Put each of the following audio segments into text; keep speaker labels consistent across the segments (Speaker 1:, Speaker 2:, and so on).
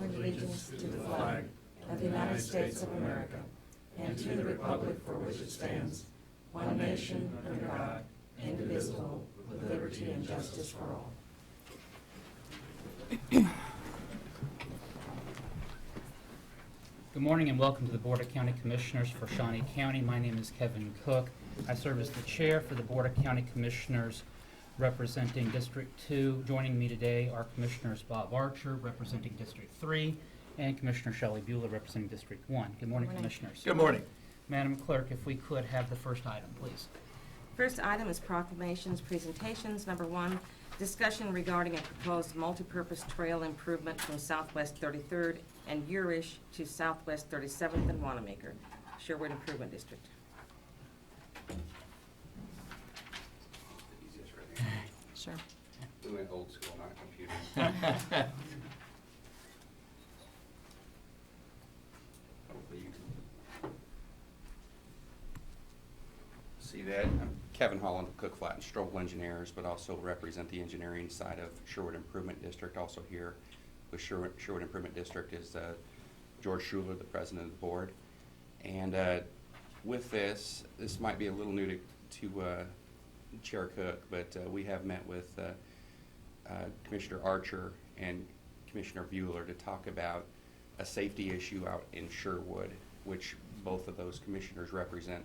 Speaker 1: allegiance to the flag of the United States of America and to the republic for which it stands, one nation under God, indivisible, with liberty and justice for all.
Speaker 2: Good morning and welcome to the Board of County Commissioners for Shawnee County. My name is Kevin Cook. I serve as the chair for the Board of County Commissioners representing District 2. Joining me today are Commissioners Bob Archer representing District 3 and Commissioner Shelley Bueller representing District 1. Good morning, Commissioners.
Speaker 3: Good morning.
Speaker 2: Madam Clerk, if we could have the first item, please.
Speaker 4: First item is proclamations, presentations. Number 1, discussion regarding a proposed multipurpose trail improvement from Southwest 33rd and Urish to Southwest 37th and Wanamaker, Sherwood Improvement District.
Speaker 5: Easiest right here.
Speaker 4: Sure.
Speaker 5: We went old school, not computer. Hopefully you can see that. I'm Kevin Holland of Cook, Flat, and Strobel Engineers, but also represent the engineering side of Sherwood Improvement District. Also here with Sherwood Improvement District is George Schuler, the president of the board. And with this might be a little new to Chair Cook, but we have met with Commissioner Archer and Commissioner Bueller to talk about a safety issue out in Sherwood, which both of those commissioners represent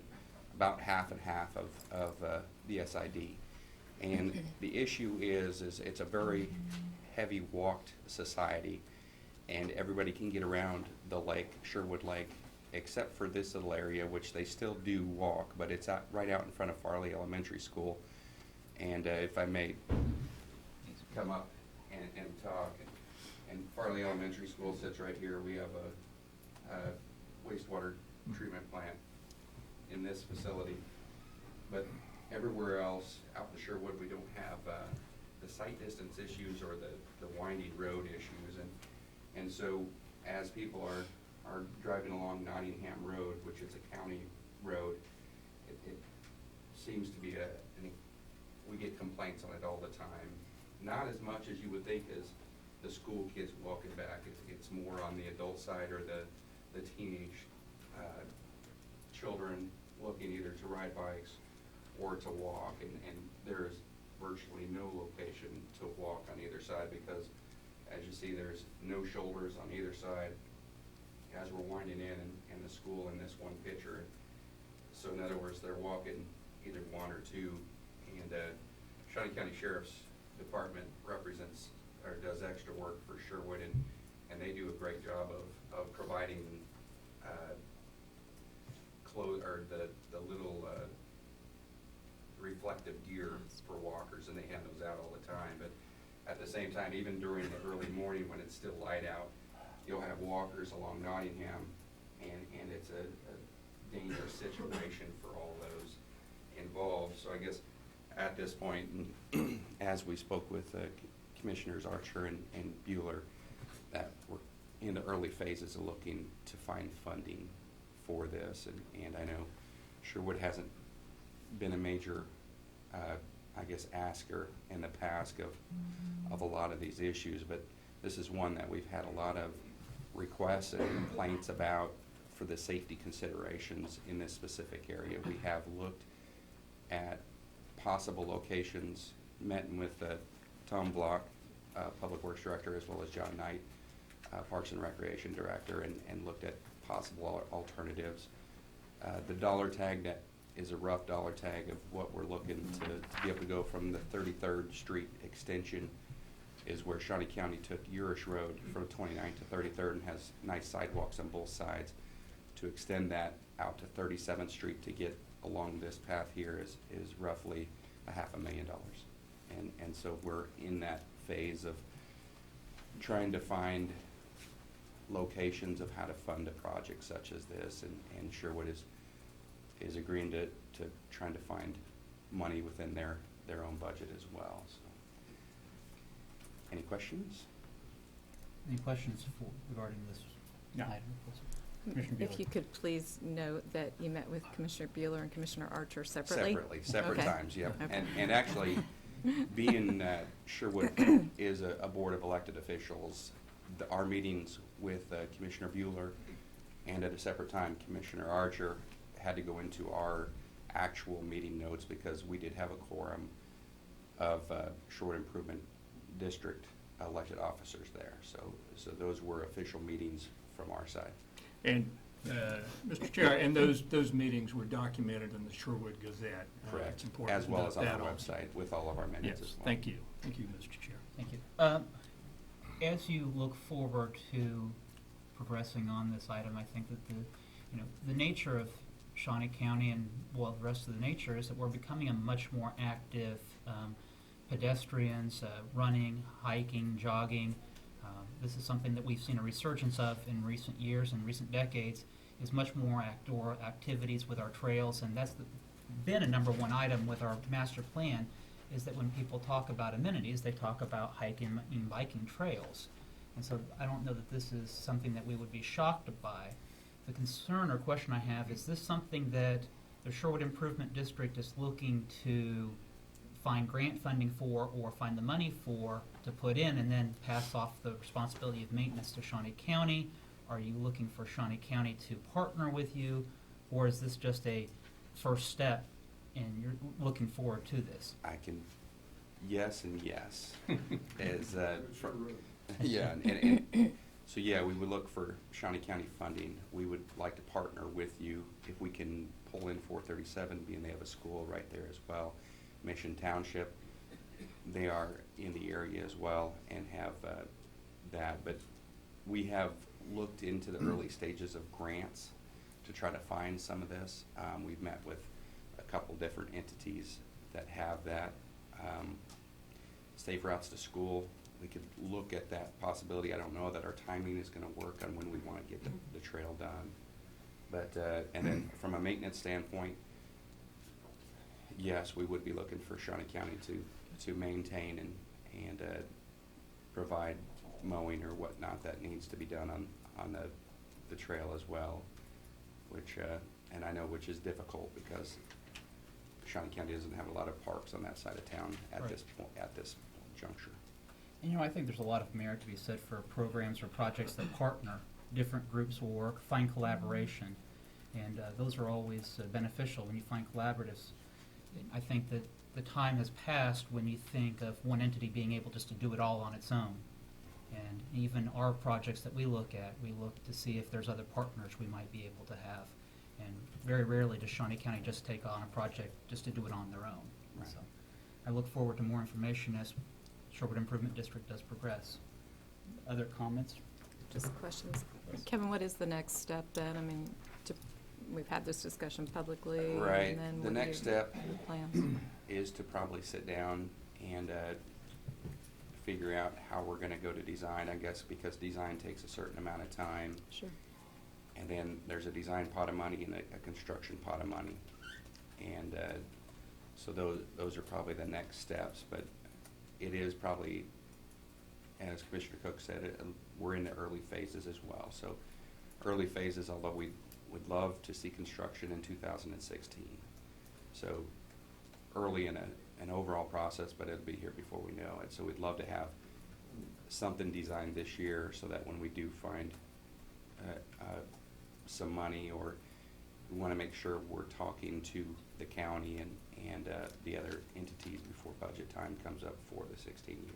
Speaker 5: about half and half of the SID. And the issue is it's a very heavy walked society, and everybody can get around the lake, Sherwood Lake, except for this little area, which they still do walk, but it's right out in front of Farley Elementary School. And if I may come up and talk, and Farley Elementary School sits right here. We have a wastewater treatment plant in this facility, but everywhere else out in Sherwood we don't have the sight distance issues or the winding road issues, and so as people are driving along Nottingham Road, which is a county road, it seems to be we get complaints on it all the time. Not as much as you would think as the school kids walking back. It's more on the adult side or the teenage children looking either to ride bikes or to walk, and there's virtually no location to walk on either side because, as you see, there's no shoulders on either side as we're winding in the school in this one picture. So in other words, they're walking either one or two, and Shawnee County Sheriff's Department represents or does extra work for Sherwood, and they do a great job of providing the little reflective gear for walkers, and they hand those out all the time. But at the same time, even during the early morning when it's still light out, you'll have walkers along Nottingham, and it's a dangerous situation for all those involved. So I guess at this point, as we spoke with Commissioners Archer and Bueller, that we're in the early phases of looking to find funding for this, and I know Sherwood hasn't been a major, I guess, asker in the past of a lot of these issues, but this is one that we've had a lot of requests and complaints about for the safety considerations in this specific area. We have looked at possible locations, met with Tom Block, Public Works Director, as well as John Knight, Parks and Recreation Director, and looked at possible alternatives. The dollar tag that is a rough dollar tag of what we're looking to be able to go from the 33rd Street extension is where Shawnee County took Urish Road from 29th to 33rd and has nice sidewalks on both sides. To extend that out to 37th Street to get along this path here is roughly $500,000. And so we're in that phase of trying to find locations of how to fund a project such as this, and Sherwood is agreeing to trying to find money within their own budget as well. So, any questions?
Speaker 2: Any questions regarding this item? Commissioner Bueller.
Speaker 6: If you could please note that you met with Commissioner Bueller and Commissioner Archer separately.
Speaker 5: Separate
Speaker 6: Okay.
Speaker 5: times, yep.
Speaker 6: Okay.
Speaker 5: And actually, being that Sherwood is a board of elected officials, our meetings with Commissioner Bueller and at a separate time Commissioner Archer had to go into our actual meeting notes because we did have a quorum of Short Improvement District elected officers there. So those were official meetings from our side.
Speaker 3: And, Mr. Chair, and those meetings were documented in the Sherwood Gazette.
Speaker 5: Correct.
Speaker 3: It's important
Speaker 5: As
Speaker 3: to
Speaker 5: well
Speaker 3: note
Speaker 5: as on our
Speaker 3: that also.
Speaker 5: website with all of our minutes
Speaker 3: Yes,
Speaker 5: as well.
Speaker 3: thank you. Thank you, Mr. Chair.
Speaker 2: Thank you. As you look forward to progressing on this item, I think that the nature of Shawnee County and, well, the rest of the nature is that we're becoming a much more active pedestrians, running, hiking, jogging. This is something that we've seen a resurgence of in recent years and recent decades, is much more outdoor activities with our trails, and that's been a number one item with our master plan, is that when people talk about amenities, they talk about hiking and biking trails. And so I don't know that this is something that we would be shocked by. The concern or question I have, is this something that the Sherwood Improvement District is looking to find grant funding for or find the money for to put in and then pass off the responsibility of maintenance to Shawnee County? Are you looking for Shawnee County to partner with you, or is this just a first step and you're looking forward to this?
Speaker 5: I can, yes and yes. Yeah, and so yeah, we would look for Shawnee County funding. We would like to partner with you if we can pull in 437, being they have a school right there as well. Mission Township, they are in the area as well and have that. But we have looked into the early stages of grants to try to find some of this. We've met with a couple different entities that have that. Safe routes to school, we could look at that possibility. I don't know that our timing is going to work on when we want to get the trail done. But, and then from a maintenance standpoint, yes, we would be looking for Shawnee County to maintain and provide mowing or whatnot that needs to be done on the trail as well, which, and I know which is difficult because Shawnee County doesn't have a lot of parks on that side of town at
Speaker 2: Right.
Speaker 5: this point, at this juncture.
Speaker 2: And I think there's a lot of merit to be said for programs or projects that partner. Different groups will work, find collaboration, and those are always beneficial when you find collaboratives. I think that the time has passed when you think of one entity being able just to do it all on its own. And even our projects that we look at, we look to see if there's other partners we might be able to have. And very rarely does Shawnee County just take on a project just to do it on their own.
Speaker 5: Right.
Speaker 2: So I look forward to more information as Sherwood Improvement District does progress. Other comments?
Speaker 6: Just questions. Kevin, what is the next step then? I mean, we've had this discussion publicly.
Speaker 5: Right.
Speaker 6: And then
Speaker 5: The
Speaker 6: what
Speaker 5: next
Speaker 6: do
Speaker 5: step
Speaker 6: your plans?
Speaker 5: is to probably sit down and figure out how we're going to go to design, I guess, because design takes a certain amount of time.
Speaker 6: Sure.
Speaker 5: And then there's a design pot of money and a construction pot of money. And so those are probably the next steps. But it is probably, as Commissioner Cook said, we're in the early phases as well. So early phases, although we would love to see construction in 2016. So early in an overall process, but it'll be here before we know it. So we'd love to have something designed this year so that when we do find some money, or we want to make sure we're talking to the county and the other entities before budget time comes up for the 16 year.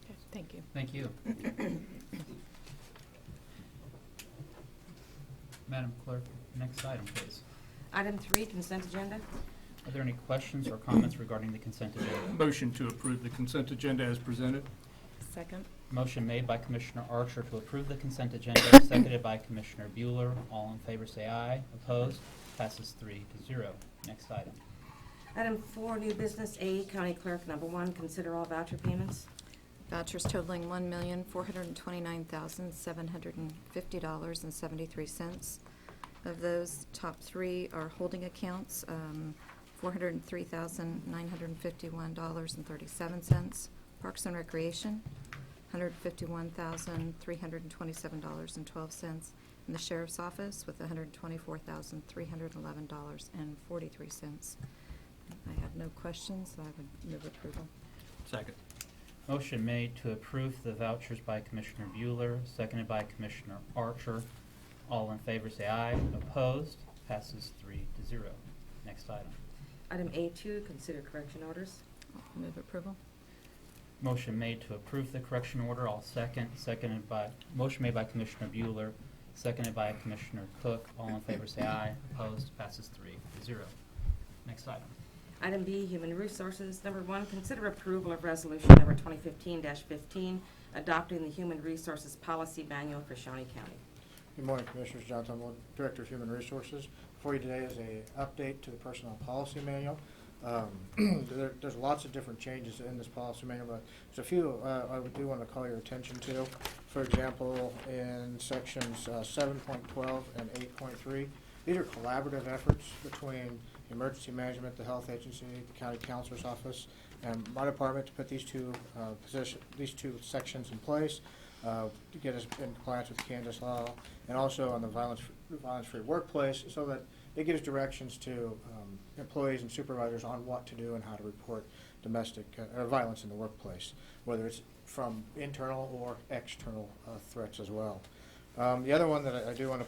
Speaker 6: Okay, thank you.
Speaker 2: Thank you. Madam Clerk, next item, please.
Speaker 4: Item 3, consent agenda.
Speaker 2: Are there any questions or comments regarding the consent agenda?
Speaker 3: Motion to approve the consent agenda as presented.
Speaker 6: Second?
Speaker 2: Motion made by Commissioner Archer to approve the consent agenda, seconded by Commissioner Bueller. All in favor say aye. Opposed? Passes 3-0. Next item.
Speaker 4: Item 4, new business A, County Clerk, number 1, consider all voucher payments.
Speaker 6: Vouchers totaling $1,429,750.73. Of those, top 3 are holding accounts, $403,951.37. Parks and Recreation, $151,327.12. And the Sheriff's Office with $124,311.43. I have no questions, so I would move approval.
Speaker 3: Second.
Speaker 2: Motion made to approve the vouchers by Commissioner Bueller, seconded by Commissioner Archer. All in favor say aye. Opposed? Passes 3-0. Next item.
Speaker 4: Item A2, consider correction orders.
Speaker 6: Move approval.
Speaker 2: Motion made to approve the correction order. All seconded by, motion made by Commissioner Bueller, seconded by Commissioner Cook. All in favor say aye. Opposed? Passes 3-0. Next item.
Speaker 4: Item B, Human Resources. Number 1, consider approval of resolution number 2015-15, adopting the Human Resources Policy Manual for Shawnee County.
Speaker 7: Good morning, Commissioners. John Tumble, Director of Human Resources. Before you today is a update to the Personnel Policy Manual. There's lots of different changes in this policy manual, but there's a few I do want to call your attention to. For example, in sections 7.12 and 8.3, these are collaborative efforts between Emergency Management, the Health Agency, the County Counselor's Office, and my department to put these two sections in place to get us in compliance with Kansas law, and also on the violence-free workplace, so that it gives directions to employees and supervisors on what to do and how to report domestic violence in the workplace, whether it's from internal or external threats as well. The other one that I do want to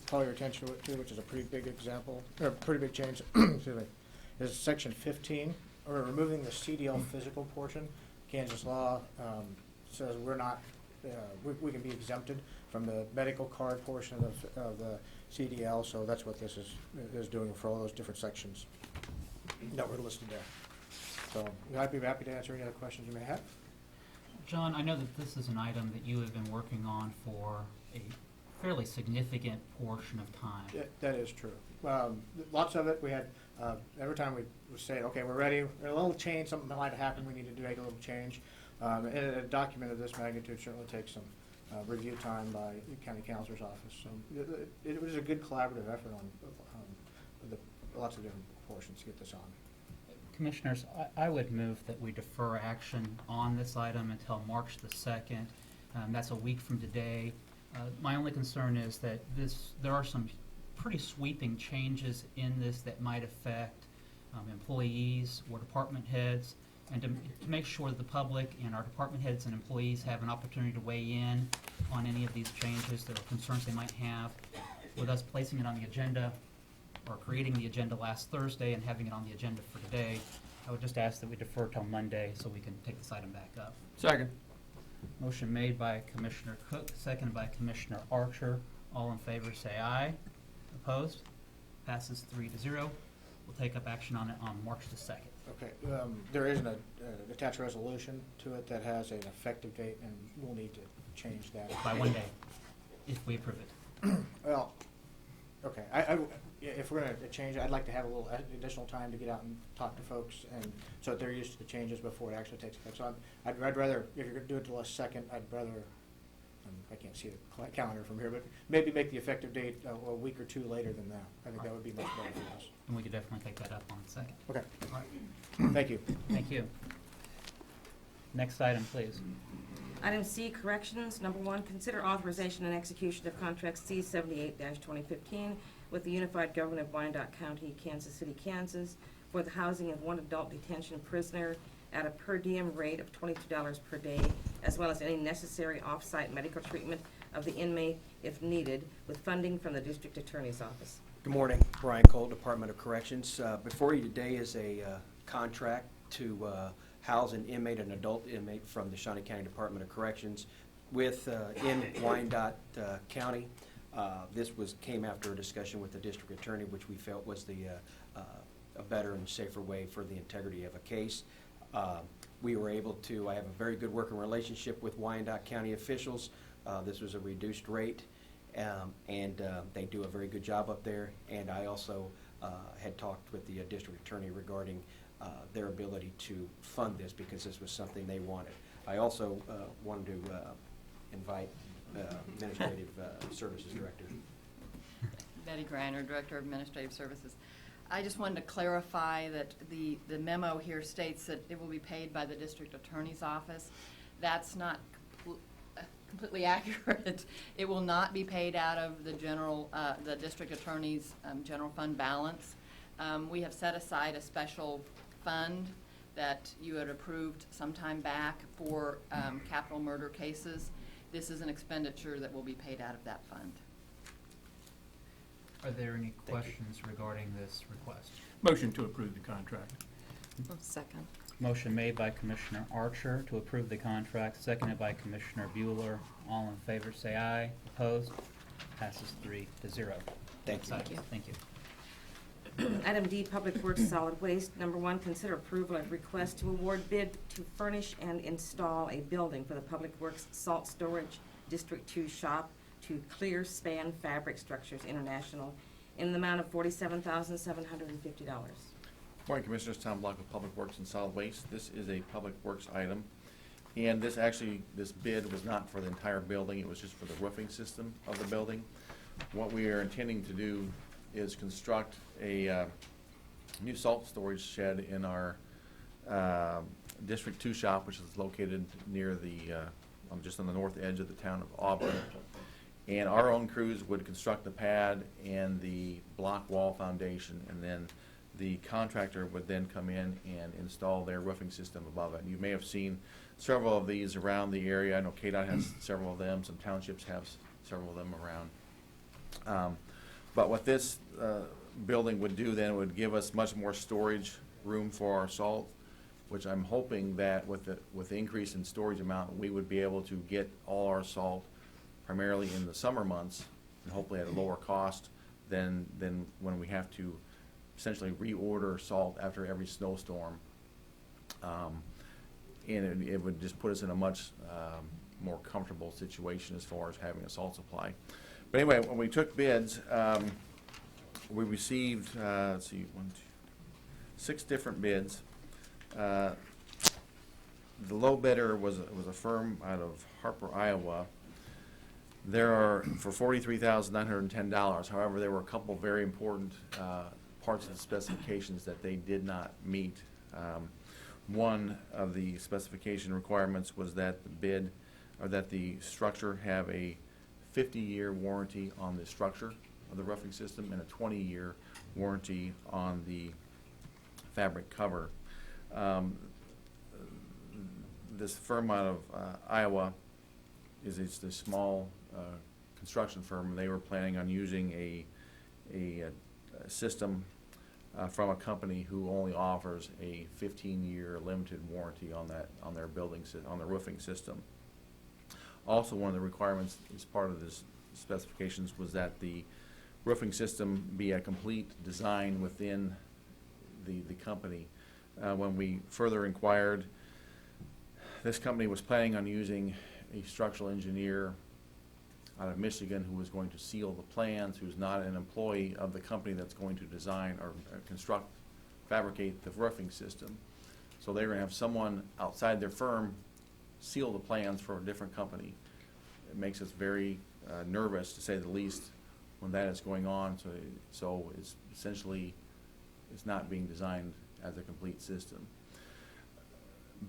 Speaker 7: call your attention to, which is a pretty big example, or pretty big change, excuse me, is section 15. We're removing the CDL physical portion. Kansas law says we're not, we can be exempted from the medical card portion of the CDL, so that's what this is doing for all those different sections that were listed there. So I'd be happy to answer any other questions you may have.
Speaker 2: John, I know that this is an item that you have been working on for a fairly significant portion of time.
Speaker 7: That is true. Lots of it, we had, every time we would say, okay, we're ready, a little change, something might happen, we need to make a little change. And a document of this magnitude certainly takes some review time by the County Counselor's Office. So it was a good collaborative effort on lots of different portions to get this on.
Speaker 2: Commissioners, I would move that we defer action on this item until March the 2nd. That's a week from today. My only concern is that there are some pretty sweeping changes in this that might affect employees or department heads, and to make sure that the public and our department heads and employees have an opportunity to weigh in on any of these changes, there are concerns they might have. With us placing it on the agenda, or creating the agenda last Thursday and having it on the agenda for today, I would just ask that we defer till Monday so we can take this item back up.
Speaker 3: Second.
Speaker 2: Motion made by Commissioner Cook, seconded by Commissioner Archer. All in favor say aye. Opposed? Passes 3-0. We'll take up action on it on March the 2nd.
Speaker 7: Okay, there is an attached resolution to it that has an effective date, and we'll need to change that.
Speaker 2: By 1 day, if we approve it.
Speaker 7: Well, okay, if we're going to change it, I'd like to have a little additional time to get out and talk to folks, and so they're used to the changes before it actually takes effect. So I'd rather, if you're going to do it till the 2nd, I'd rather, I can't see the calendar from here, but maybe make the effective date a week or two later than that. I think that would be much better for us.
Speaker 2: And we could definitely take that up on the 2nd.
Speaker 7: Okay,
Speaker 2: All right.
Speaker 7: thank you.
Speaker 2: Thank you. Next item, please.
Speaker 4: Item C, corrections. Number 1, consider authorization and execution of contract C-78-2015 with the Unified Government of Wyandotte County, Kansas City, Kansas, for the housing of one adult detention prisoner at a per diem rate of $22 per day, as well as any necessary off-site medical treatment of the inmate if needed, with funding from the District Attorney's Office.
Speaker 8: Good morning, Brian Cole, Department of Corrections. Before you today is a contract to house an inmate, an adult inmate from the Shawnee County Department of Corrections with in Wyandotte County. This came after a discussion with the district attorney, which we felt was a better and safer way for the integrity of a case. We were able to, I have a very good working relationship with Wyandotte County officials. This was a reduced rate, and they do a very good job up there. And I also had talked with the district attorney regarding their ability to fund this, because this was something they wanted. I also wanted to invite Administrative Services Director.
Speaker 9: Betty Greiner, Director of Administrative Services. I just wanted to clarify that the memo here states that it will be paid by the District Attorney's Office. That's not completely accurate. It will not be paid out of the District Attorney's general fund balance. We have set aside a special fund that you had approved some time back for capital murder cases. This is an expenditure that will be paid out of that fund.
Speaker 2: Are there any
Speaker 8: you.
Speaker 2: questions regarding this request?
Speaker 3: Motion to approve the contract.
Speaker 6: Oh, second.
Speaker 2: Motion made by Commissioner Archer to approve the contract, seconded by Commissioner Bueller. All in favor, say aye. Opposed? Passes 3-0.
Speaker 8: Thank you.
Speaker 6: Thank you.
Speaker 2: Thank you.
Speaker 4: Item D, Public Works Solid Waste. Number 1, consider approval of request to award bid to furnish and install a building for the Public Works Salt Storage District 2 shop to Clear Span Fabric Structures International in the amount of $47,750.
Speaker 10: Morning, Commissioners. Tom Block with Public Works and Solid Waste. This is a Public Works item, and this bid was not for the entire building. It was just for the roofing system of the building. What we are intending to do is construct a new salt storage shed in our District 2 shop, which is located near just on the north edge of the town of Auburn. And our own crews would construct the pad and the block wall foundation, and then the contractor would then come in and install their roofing system above it. And you may have seen several of these around the area. I know KDOT has several of them. Some townships have several of them around. But what this building would do then would give us much more storage room for our salt, which I'm hoping that with the increase in storage amount, we would be able to get all our salt primarily in the summer months, and hopefully at a lower cost than when we have to essentially reorder salt after every snowstorm. And it would just put us in a much more comfortable situation as far as having a salt supply. But anyway, when we took bids, we received, 6 different bids. The low bidder was a firm out of Harper, Iowa. There are for $43,910. However, there were a couple very important parts of the specifications that they did not meet. One of the specification requirements was that the structure have a 50-year warranty on the structure of the roofing system and a 20-year warranty on the fabric cover. This firm out of Iowa is a small construction firm, and they were planning on using a system from a company who only offers a 15-year limited warranty on their roofing system. Also, one of the requirements as part of this specifications was that the roofing system be a complete design within the company. When we further inquired, this company was planning on using a structural engineer out of Michigan who was going to seal the plans, who's not an employee of the company that's going to design or fabricate the roofing system. So they're going to have someone outside their firm seal the plans for a different company. It makes us very nervous, to say the least, when that is going on. So it's essentially, it's not being designed as a complete system.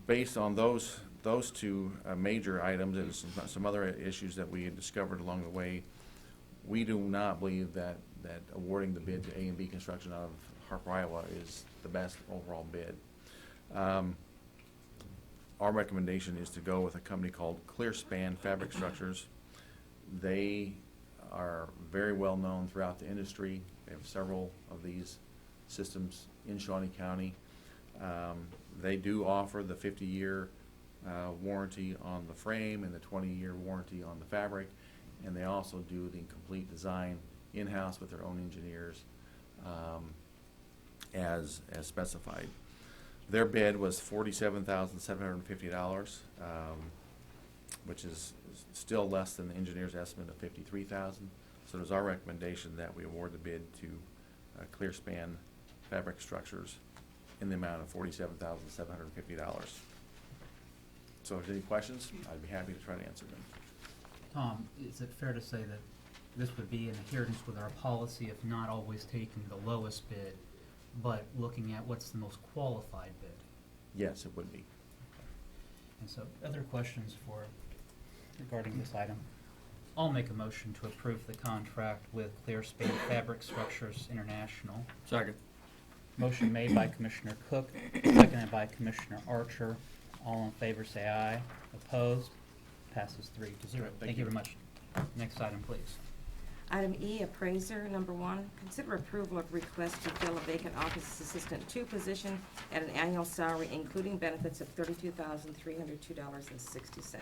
Speaker 10: Based on those 2 major items and some other issues that we had discovered along the way, we do not believe that awarding the bid to A&B Construction out of Harper, Iowa is the best overall bid. Our recommendation is to go with a company called Clear Span Fabric Structures. They are very well known throughout the industry. They have several of these systems in Shawnee County. They do offer the 50-year warranty on the frame and the 20-year warranty on the fabric, and they also do the complete design in-house with their own engineers as specified. Their bid was $47,750, which is still less than the engineer's estimate of $53,000. So it is our recommendation that we award the bid to Clear Span Fabric Structures in the amount of $47,750. So if there's any questions, I'd be happy to try to answer them.
Speaker 2: Tom, is it fair to say that this would be in adherence with our policy of not always taking the lowest bid, but looking at what's the most qualified bid?
Speaker 10: Yes, it would be.
Speaker 2: And so, other questions regarding this item? I'll make a motion to approve the contract with Clear Span Fabric Structures International.
Speaker 3: Second.
Speaker 2: Motion made by Commissioner Cook, seconded by Commissioner Archer. All in favor say aye. Opposed? Passes 3-0. Thank you very much. Next item, please.
Speaker 4: Item E, appraiser, number 1, consider approval of request to fill a vacant office assistant 2 position at an annual salary including benefits of $32,302.60.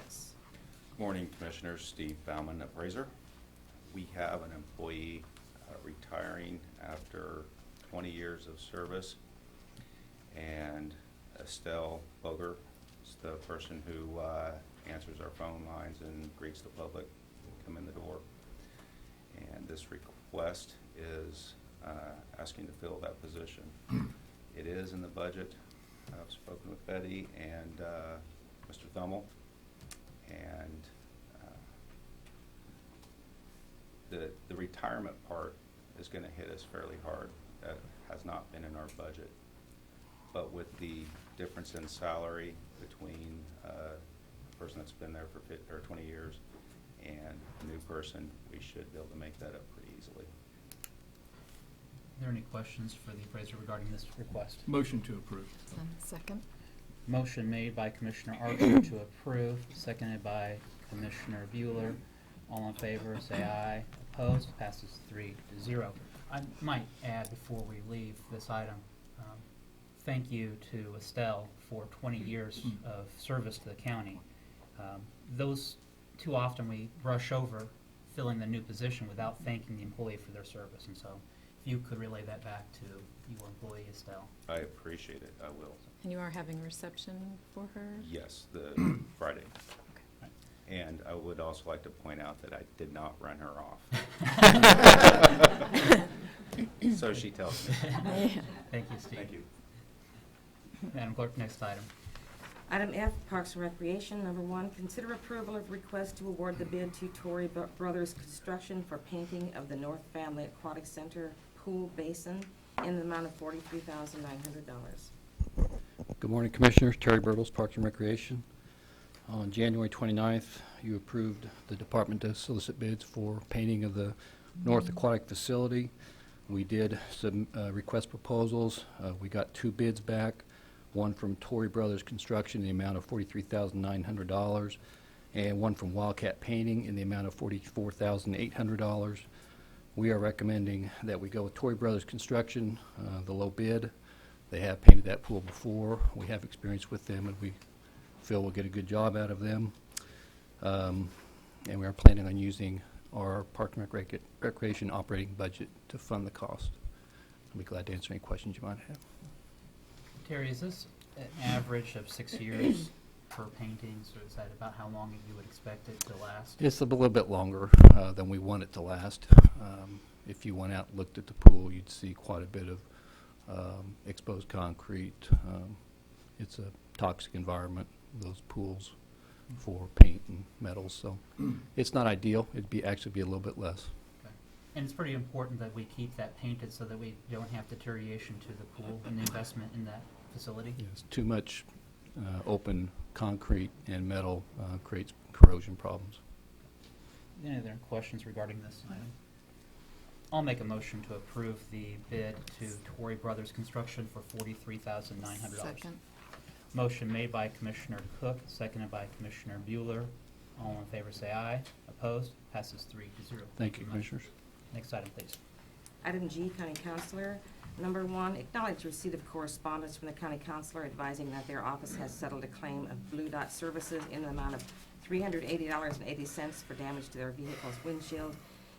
Speaker 11: Morning, Commissioners. Steve Bauman, appraiser. We have an employee retiring after 20 years of service, and Estelle Boger is the person who answers our phone lines and greets the public who come in the door. And this request is asking to fill that position. It is in the budget. I've spoken with Betty and Mr. Thummel, and the retirement part is going to hit us fairly hard. That has not been in our budget. But with the difference in salary between a person that's been there for 20 years and a new person, we should be able to make that up pretty easily.
Speaker 2: Are there any questions for the appraiser regarding this request?
Speaker 3: Motion to approve.
Speaker 6: Second.
Speaker 2: Motion made by Commissioner Archer to approve, seconded by Commissioner Bueller. All in favor say aye. Opposed? Passes 3-0. I might add before we leave this item, thank you to Estelle for 20 years of service to the county. Those too often we brush over filling the new position without thanking the employee for their service, and so if you could relay that back to your employee, Estelle.
Speaker 11: I appreciate it. I will.
Speaker 6: And you are having a reception for her?
Speaker 11: Yes, the Friday.
Speaker 2: Right.
Speaker 11: And I would also like to point out that I did not run her off. So she tells me.
Speaker 2: Thank you, Steve.
Speaker 11: Thank you.
Speaker 2: Madam Clerk, next item.
Speaker 4: Item F, Parks and Recreation, number 1, consider approval of request to award the bid to Torrey Brothers Construction for painting of the North Family Aquatic Center pool basin in the amount of $43,900.
Speaker 12: Good morning, Commissioners. Terry Bertles, Parks and Recreation. On January 29th, you approved the department to solicit bids for painting of the North Aquatic Facility. We did some request proposals. We got 2 bids back, one from Torrey Brothers Construction in the amount of $43,900, and one from Wildcat Painting in the amount of $44,800. We are recommending that we go with Torrey Brothers Construction, the low bid. They have painted that pool before. We have experience with them, and we feel we'll get a good job out of them. And we are planning on using our Park and Recreation operating budget to fund the cost. I'll be glad to answer any questions you might have.
Speaker 2: Terry, is this an average of 6 years per paintings, or is that about how long you would expect it to last?
Speaker 12: It's a little bit longer than we want it to last. If you went out and looked at the pool, you'd see quite a bit of exposed concrete. It's a toxic environment, those pools, for paint and metals, so it's not ideal. It'd actually be a little bit less.
Speaker 2: Okay. And it's pretty important that we keep that painted so that we don't have deterioration to the pool and the investment in that facility.
Speaker 12: Yes, too much open concrete and metal creates corrosion problems.
Speaker 2: Any other questions regarding this item? I'll make a motion to approve the bid to Torrey Brothers Construction for $43,900.
Speaker 6: Second.
Speaker 2: Motion made by Commissioner Cook, seconded by Commissioner Bueller. All in favor say aye. Opposed? Passes 3-0.
Speaker 12: Thank you,
Speaker 2: much.
Speaker 12: Commissioners.
Speaker 2: Next item, please.
Speaker 4: Item G, County Counselor. Number 1, acknowledge receipt of correspondence from the County Counselor advising that their office has settled a claim of Blue Dot Services in the amount of $380.80 for damage to their vehicle's windshield,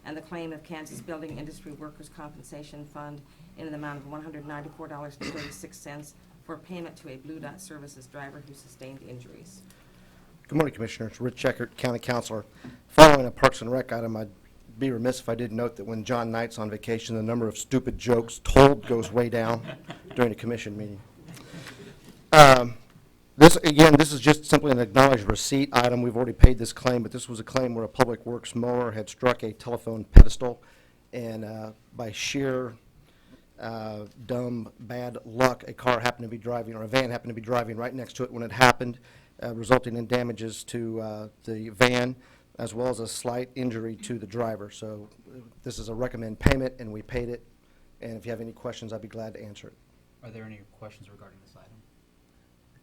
Speaker 4: and the claim of Kansas Building Industry Workers' Compensation Fund in the amount of $194.36 for payment to a Blue Dot Services driver who sustained injuries.
Speaker 7: Good morning, Commissioners. Rich Eckert, County Counselor. Following a Parks and Rec item, I'd be remiss if I didn't note that when John Knight's on vacation, the number of stupid jokes told goes way down during a commission meeting. This is just simply an acknowledged receipt item. We've already paid this claim, but this was a claim where a Public Works mower had struck a telephone pedestal, and by sheer dumb bad luck, a car happened to be driving, or a van happened to be driving right next to it when it happened, resulting in damages to the van, as well as a slight injury to the driver. So this is a recommend payment, and we paid it. And if you have any questions, I'd be glad to answer it.
Speaker 2: Are there any questions regarding this item?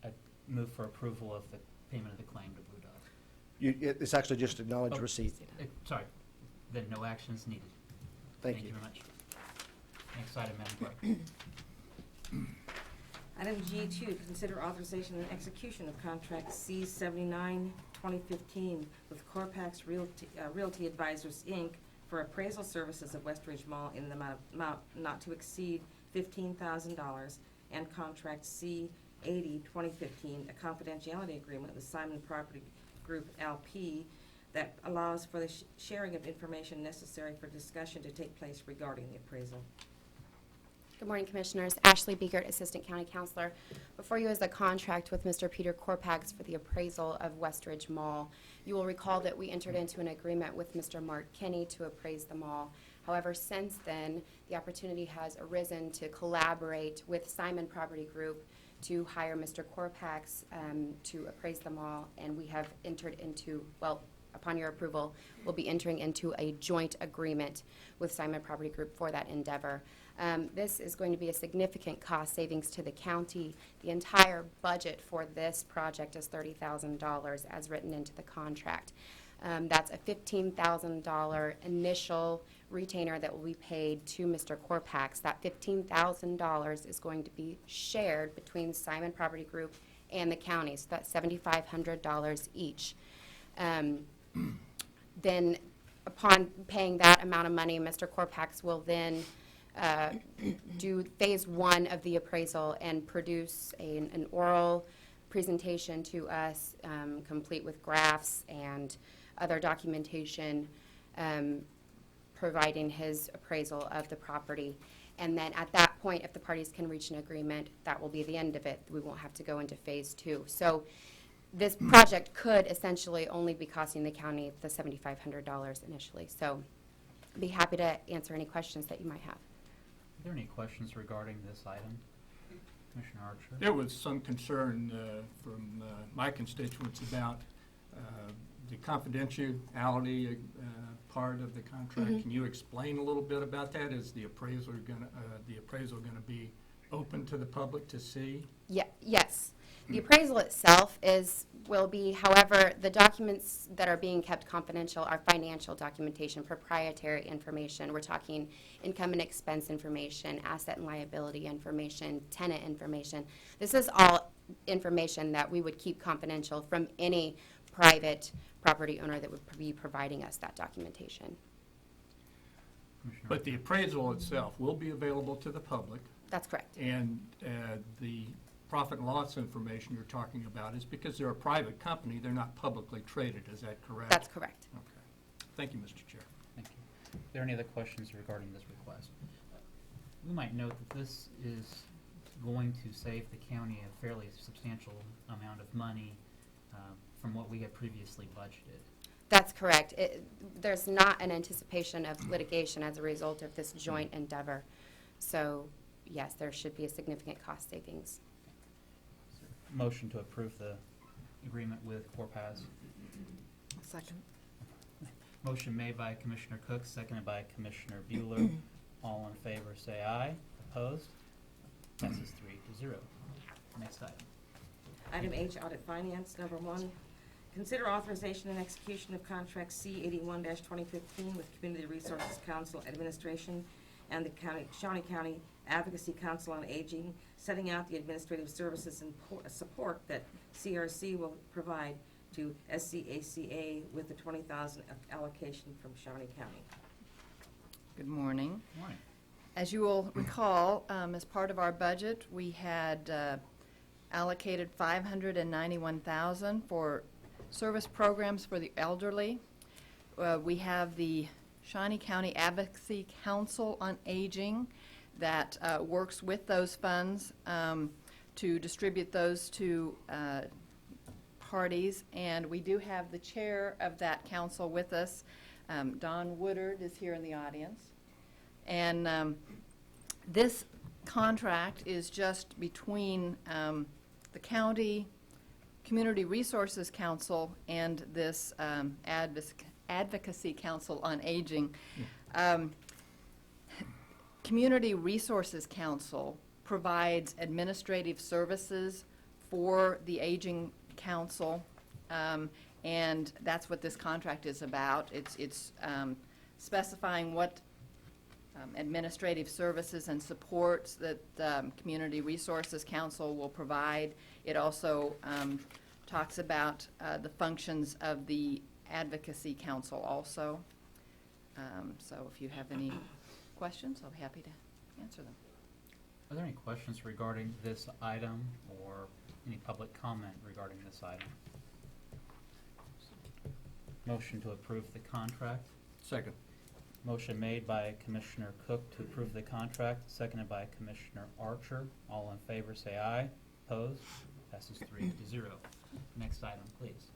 Speaker 2: I move for approval of the payment of the claim to Blue Dog.
Speaker 7: It's actually just acknowledge
Speaker 2: Oh.
Speaker 7: receipt.
Speaker 2: Sorry, then no action is needed.
Speaker 7: Thank you.
Speaker 2: very much. Next item, Madam Clerk.
Speaker 4: Item G2, consider authorization and execution of contract C-79, 2015 with Corpax Realty Advisors, Inc. for appraisal services of West Ridge Mall in the amount not to exceed $15,000, and contract C-80, 2015, a confidentiality agreement with Simon Property Group LP that allows for the sharing of information necessary for discussion to take place regarding the appraisal.
Speaker 13: Good morning, Commissioners. Ashley Biegert, Assistant County Counselor. Before you is the contract with Mr. Peter Corpax for the appraisal of Westridge Mall. You will recall that we entered into an agreement with Mr. Mark Kinney to appraise the mall. However, since then, the opportunity has arisen to collaborate with Simon Property Group to hire Mr. Corpax to appraise the mall, and we have entered into, well, upon your approval, we'll be entering into a joint agreement with Simon Property Group for that endeavor. This is going to be a significant cost savings to the county. The entire budget for this project is $30,000 as written into the contract. That's a $15,000 initial retainer that will be paid to Mr. Corpax. That $15,000 is going to be shared between Simon Property Group and the county, so that's $7,500 each. Then upon paying that amount of money, Mr. Corpax will then do phase one of the appraisal and produce an oral presentation to us, complete with graphs and other documentation, providing his appraisal of the property. And then at that point, if the parties can reach an agreement, that will be the end of it. We won't have to go into phase two. So this project could essentially only be costing the county the $7,500 initially. So I'd be happy to answer any questions that you might have.
Speaker 2: Are there any questions regarding this item? Commissioner Archer?
Speaker 3: There was some concern from my constituents about the confidentiality part of the contract.
Speaker 13: Mhm.
Speaker 3: Can you explain a little bit about that? Is the appraisal gonna be open to the public to see?
Speaker 13: Yeah, yes. The appraisal itself will be, however, the documents that are being kept confidential are financial documentation, proprietary information. We're talking income and expense information, asset and liability information, tenant information. This is all information that we would keep confidential from any private property owner that would be providing us that documentation.
Speaker 2: Commissioner
Speaker 3: But the appraisal itself will be available to the public,
Speaker 13: That's correct.
Speaker 3: and the profit and loss information you're talking about is because they're a private company, they're not publicly traded, is that correct?
Speaker 13: That's correct.
Speaker 3: Okay. Thank you, Mr. Chair.
Speaker 2: Thank you. Are there any other questions regarding this request? We might note that this is going to save the county a fairly substantial amount of money from what we had previously budgeted.
Speaker 13: That's correct. There's not an anticipation of litigation as a result of this joint endeavor. So, yes, there should be a significant cost savings.
Speaker 2: Motion to approve the agreement with Corpaz.
Speaker 6: Second.
Speaker 2: Motion made by Commissioner Cook, seconded by Commissioner Bueller. All in favor say aye. Opposed? Passes 3-0. Next item.
Speaker 4: Item H, Audit Finance, number 1. Consider authorization and execution of contract C-81-2015 with Community Resources Council Administration and the Shawnee County Advocacy Council on Aging, setting out the administrative services and support that CRC will provide to SCACA with the $20,000 allocation from Shawnee County.
Speaker 9: Good morning.
Speaker 2: Morning.
Speaker 9: As you will recall, as part of our budget, we had allocated $591,000 for service programs for the elderly. We have the Shawnee County Advocacy Council on Aging that works with those funds to distribute those to parties. And we do have the chair of that council with us. Don Woodard is here in the audience. And this contract is just between the county Community Resources Council and this Advocacy Council on Aging. Community Resources Council provides administrative services for the Aging Council, and that's what this contract is about. It's specifying what administrative services and supports that the Community Resources Council will provide. It also talks about the functions of the Advocacy Council also. So if you have any questions, I'll be happy to answer them.
Speaker 2: Are there any questions regarding this item or any public comment regarding this item? Motion to approve the contract.
Speaker 3: Second.
Speaker 2: Motion made by Commissioner Cook to approve the contract, seconded by Commissioner Archer. All in favor say aye. Opposed? Passes 3-0. Next item, please.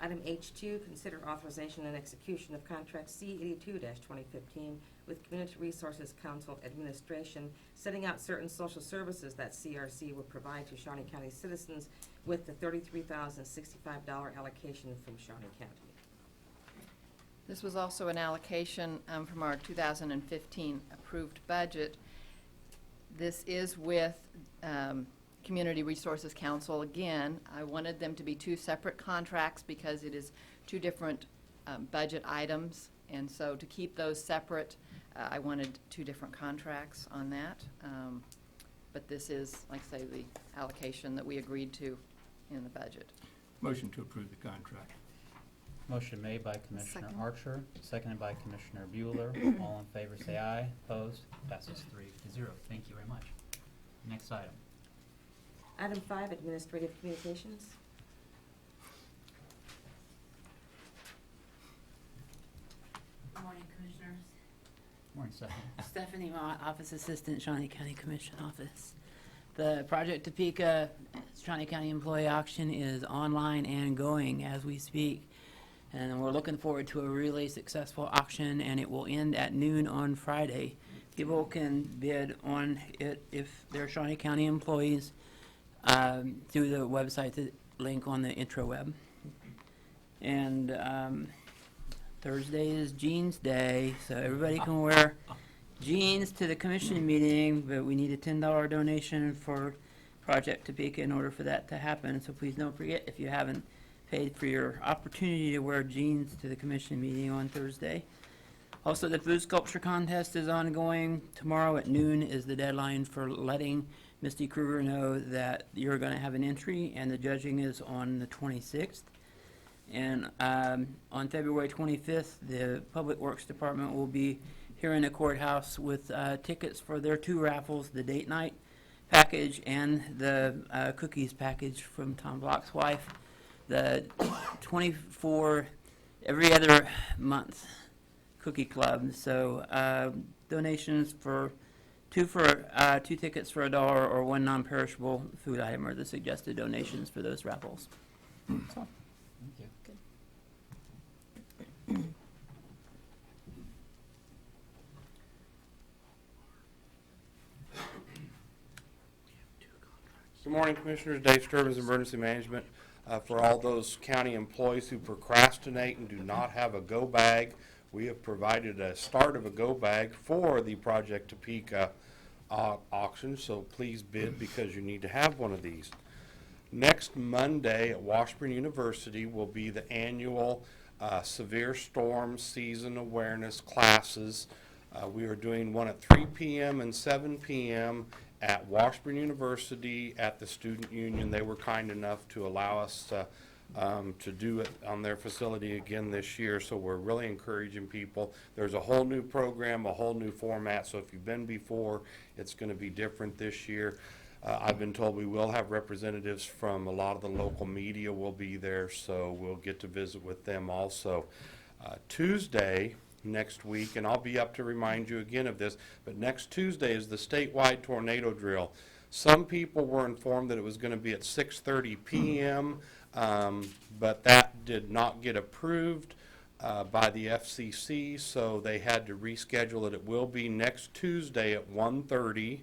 Speaker 4: Item H2, consider authorization and execution of contract C82-2015 with Community Resources Council Administration, setting out certain social services that CRC will provide to Shawnee County citizens with the $33,065 allocation from Shawnee County.
Speaker 9: This was also an allocation from our 2015 approved budget. This is with Community Resources Council. Again, I wanted them to be two separate contracts because it is two different budget items, and so to keep those separate, I wanted two different contracts on that. But this is, like I say, the allocation that we agreed to in the budget.
Speaker 3: Motion to approve the contract.
Speaker 2: Motion made by Commissioner
Speaker 6: Second.
Speaker 2: Archer, seconded by Commissioner Bueller. All in favor say aye. Opposed? Passes 3-0. Thank you very much. Next item.
Speaker 4: Item 5, administrative communications.
Speaker 1: Good morning, Commissioners.
Speaker 2: Morning, Stephanie.
Speaker 1: Stephanie Mott, Office Assistant, Shawnee County Commission Office. The Project Topeka Shawnee County Employee Auction is online and going as we speak. And we're looking forward to a really successful auction, and it will end at noon on Friday. People can bid on it if they're Shawnee County employees through the website, the link on the intraweb. And Thursday is Jeans Day, so everybody can wear jeans to the commission meeting, but we need a $10 donation for Project Topeka in order for that to happen. So please don't forget, if you haven't paid for your opportunity to wear jeans to the commission meeting on Thursday. Also, the food sculpture contest is ongoing. Tomorrow at noon is the deadline for letting Misty Kruger know that you're going to have an entry, and the judging is on the 26th. And on February 25th, the Public Works Department will be here in the courthouse with tickets for their two raffles, the date night package and the cookies package from Tom Block's wife. The 24 every other month cookie club. So donations for two tickets for $1 or one non-perishable food item are the suggested donations for those raffles. So.
Speaker 2: Thank you.
Speaker 14: Good morning, Commissioners. Dave Sturbins, Emergency Management. For all those county employees who procrastinate and do not have a go bag, we have provided a start of a go bag for the Project Topeka auction, so please bid because you need to have one of these. Next Monday at Washburn University will be the annual Severe Storm Season Awareness classes. We are doing one at 3 p.m. and 7 p.m. at Washburn University at the Student Union. They were kind enough to allow us to do it on their facility again this year, so we're really encouraging people. There's a whole new program, a whole new format, so if you've been before, it's going to be different this year. I've been told we will have representatives from a lot of the local media will be there, so we'll get to visit with them also. Tuesday next week, and I'll be up to remind you again of this, but next Tuesday is the statewide tornado drill. Some people were informed that it was going to be at 6:30 p.m., but that did not get approved by the FCC, so they had to reschedule it. It will be next Tuesday at 1:30,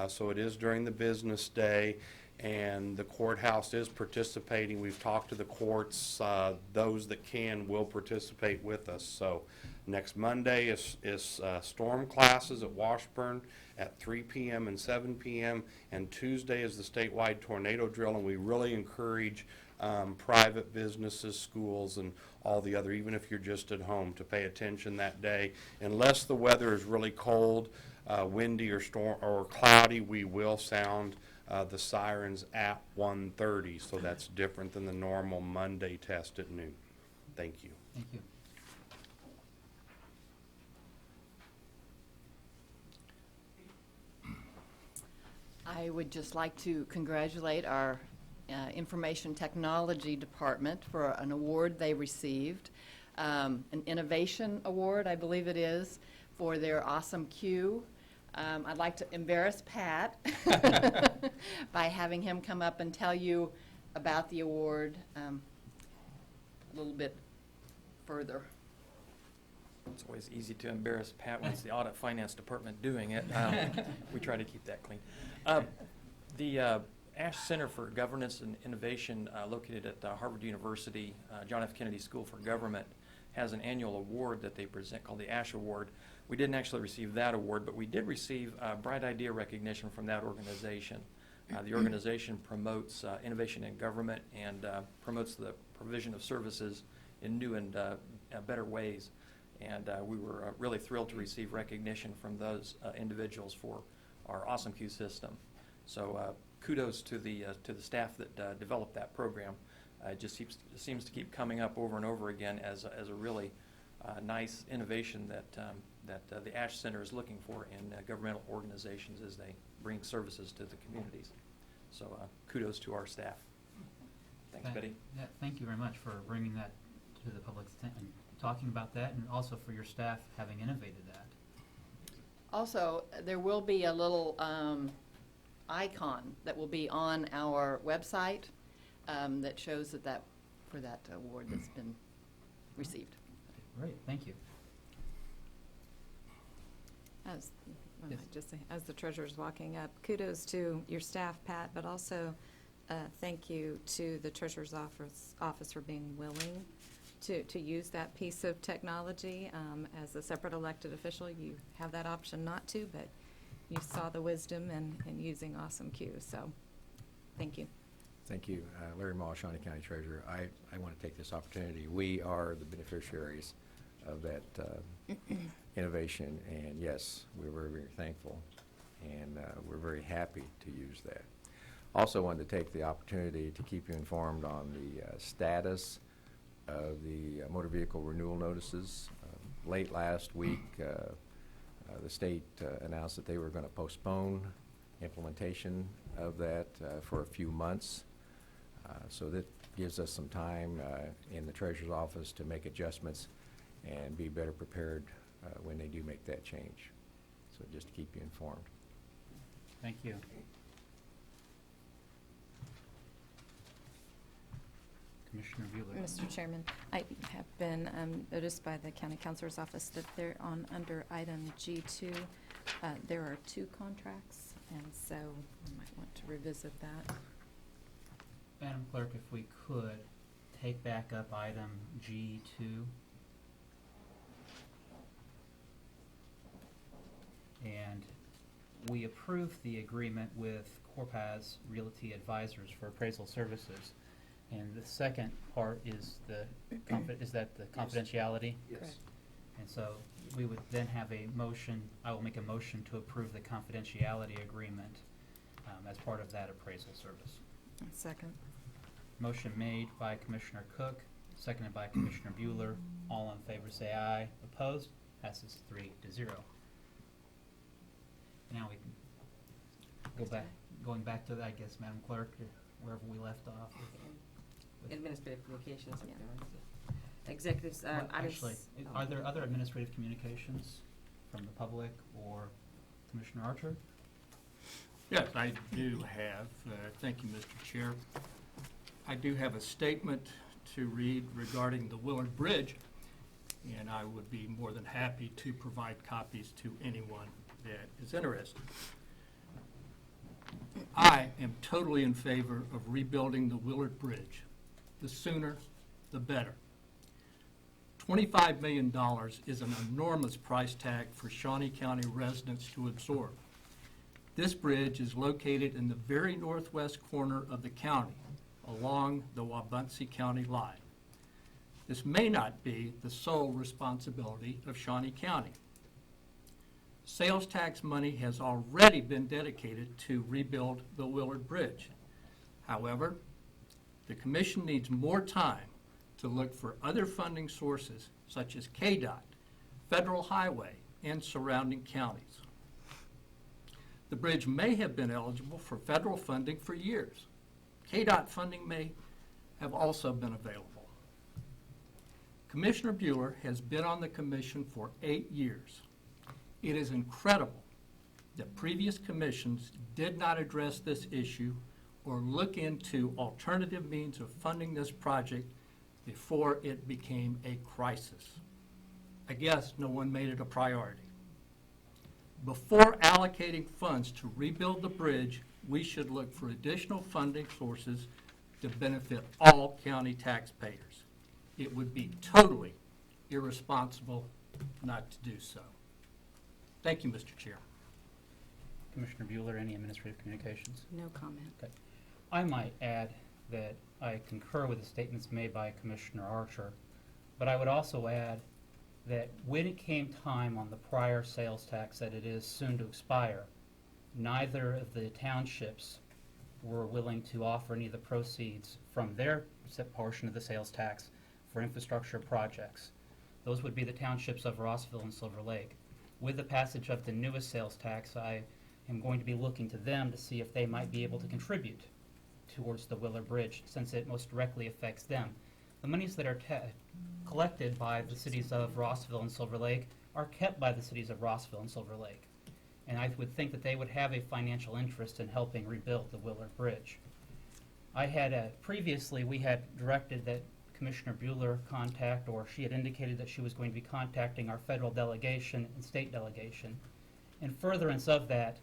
Speaker 14: so it is during the business day, and the courthouse is participating. We've talked to the courts. Those that can will participate with us. So next Monday is storm classes at Washburn at 3 p.m. and 7 p.m. and Tuesday is the statewide tornado drill, and we really encourage private businesses, schools, and all the other, even if you're just at home, to pay attention that day. Unless the weather is really cold, windy or storm or cloudy, we will sound the sirens at 1:30, so that's different than the normal Monday test at noon. Thank you.
Speaker 2: Thank you.
Speaker 9: I would just like to congratulate our Information Technology Department for an award they received, an Innovation Award, I believe it is, for their awesome Q. I'd like to embarrass Pat by having him come up and tell you about the award a little bit further.
Speaker 15: It's always easy to embarrass Pat when it's the Audit Finance Department doing it. We try to keep that clean. The Ash Center for Governance and Innovation, located at Harvard University, John F. Kennedy School for Government, has an annual award that they present called the Ash Award. We didn't actually receive that award, but we did receive Bright Idea recognition from that organization. The organization promotes innovation in government and promotes the provision of services in new and better ways. And we were really thrilled to receive recognition from those individuals for our Awesome Q system. So kudos to the staff that developed that program. It just seems to keep coming up over and over again as a really nice innovation that the Ash Center is looking for in governmental organizations as they bring services to the communities. So kudos to our staff. Thanks, Betty.
Speaker 2: Yeah, thank you very much for bringing that to the public's attention, talking about that, and also for your staff having innovated that.
Speaker 9: Also, there will be a little icon that will be on our website that shows that for that award that's been received.
Speaker 2: Great, thank you.
Speaker 6: As,
Speaker 2: Yes.
Speaker 6: just say, as the treasurer's walking up, kudos to your staff, Pat, but also thank you to the treasurer's office for being willing to use that piece of technology. As a separate elected official, you have that option not to, but you saw the wisdom in using Awesome Q, so thank you.
Speaker 16: Thank you. Larry Moll, Shawnee County Treasurer. I want to take this opportunity. We are the beneficiaries of that innovation, and yes, we're very, very thankful, and we're very happy to use that. Also wanted to take the opportunity to keep you informed on the status of the motor vehicle renewal notices. Late last week, the state announced that they were going to postpone implementation of that for a few months. So that gives us some time in the Treasurer's office to make adjustments and be better prepared when they do make that change. So just to keep you informed.
Speaker 2: Thank you. Commissioner Bueller.
Speaker 6: Mr. Chairman, I have been noticed by the County Counselor's Office that they're under item G2. There are 2 contracts, and so we might want to revisit that.
Speaker 2: Madam Clerk, if we could take back up item G2. And we approved the agreement with Corpaz Realty Advisors for appraisal services. And the second part is the confidentiality?
Speaker 8: Yes.
Speaker 6: Correct.
Speaker 2: And so we would then have a motion, I will make a motion to approve the confidentiality agreement as part of that appraisal service.
Speaker 6: Second.
Speaker 2: Motion made by Commissioner Cook, seconded by Commissioner Bueller. All in favor say aye. Opposed? Passes 3-0. Now we can going back to, I guess, Madam Clerk, wherever we left off.
Speaker 4: Administrative communications.
Speaker 6: Yeah.
Speaker 4: Executives,
Speaker 2: Well,
Speaker 4: items.
Speaker 2: actually, are there other administrative communications from the public or Commissioner Archer?
Speaker 3: Yes, I do have. Thank you, Mr. Chair. I do have a statement to read regarding the Willard Bridge, and I would be more than happy to provide copies to anyone that is interested. I am totally in favor of rebuilding the Willard Bridge. The sooner, the better. $25 million is an enormous price tag for Shawnee County residents to absorb. This bridge is located in the very northwest corner of the county, along the Wabaunsee County line. This may not be the sole responsibility of Shawnee County. Sales tax money has already been dedicated to rebuild the Willard Bridge. However, the commission needs more time to look for other funding sources such as KDOT, Federal Highway, and surrounding counties. The bridge may have been eligible for federal funding for years. KDOT funding may have also been available. Commissioner Bueller has been on the commission for 8 years. It is incredible that previous commissions did not address this issue or look into alternative means of funding this project before it became a crisis. I guess no one made it a priority. Before allocating funds to rebuild the bridge, we should look for additional funding sources to benefit all county taxpayers. It would be totally irresponsible not to do so. Thank you, Mr. Chair.
Speaker 2: Commissioner Bueller, any administrative communications?
Speaker 6: No comment.
Speaker 2: Okay. I might add that I concur with the statements made by Commissioner Archer, but I would also add that when it came time on the prior sales tax that it is soon to expire, neither of the townships were willing to offer any of the proceeds from their portion of the sales tax for infrastructure projects. Those would be the townships of Rossville and Silver Lake. With the passage of the newest sales tax, I am going to be looking to them to see if they might be able to contribute towards the Willard Bridge, since it most directly affects them. The monies that are collected by the cities of Rossville and Silver Lake are kept by the cities of Rossville and Silver Lake. And I would think that they would have a financial interest in helping rebuild the Willard Bridge. I had previously, we had directed that Commissioner Bueller contact, or she had indicated that she was going to be contacting our federal delegation and state delegation. In furtherance of that,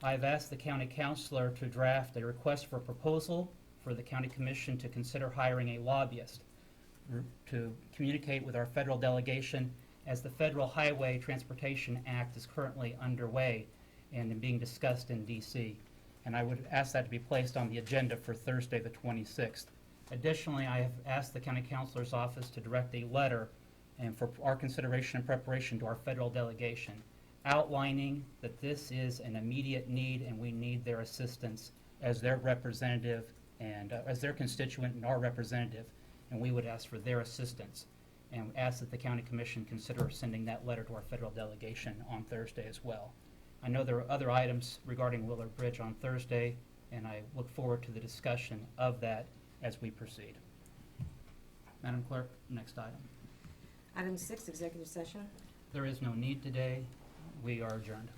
Speaker 2: I've asked the county councilor to draft a request for proposal for the county commission to consider hiring a lobbyist to communicate with our federal delegation as the Federal Highway Transportation Act is currently underway and being discussed in D.C. And I would ask that to be placed on the agenda for Thursday the 26th. Additionally, I have asked the county councilor's office to direct a letter and for our consideration and preparation to our federal delegation, outlining that this is an immediate need and we need their assistance as their representative and as their constituent and our representative, and we would ask for their assistance and ask that the county commission consider sending that letter to our federal delegation on Thursday as well. I know there are other items regarding Willard Bridge on Thursday, and I look forward to the discussion of that as we proceed. Madam Clerk, next item.
Speaker 4: Item 6, executive session.
Speaker 2: There is no need today. We are adjourned.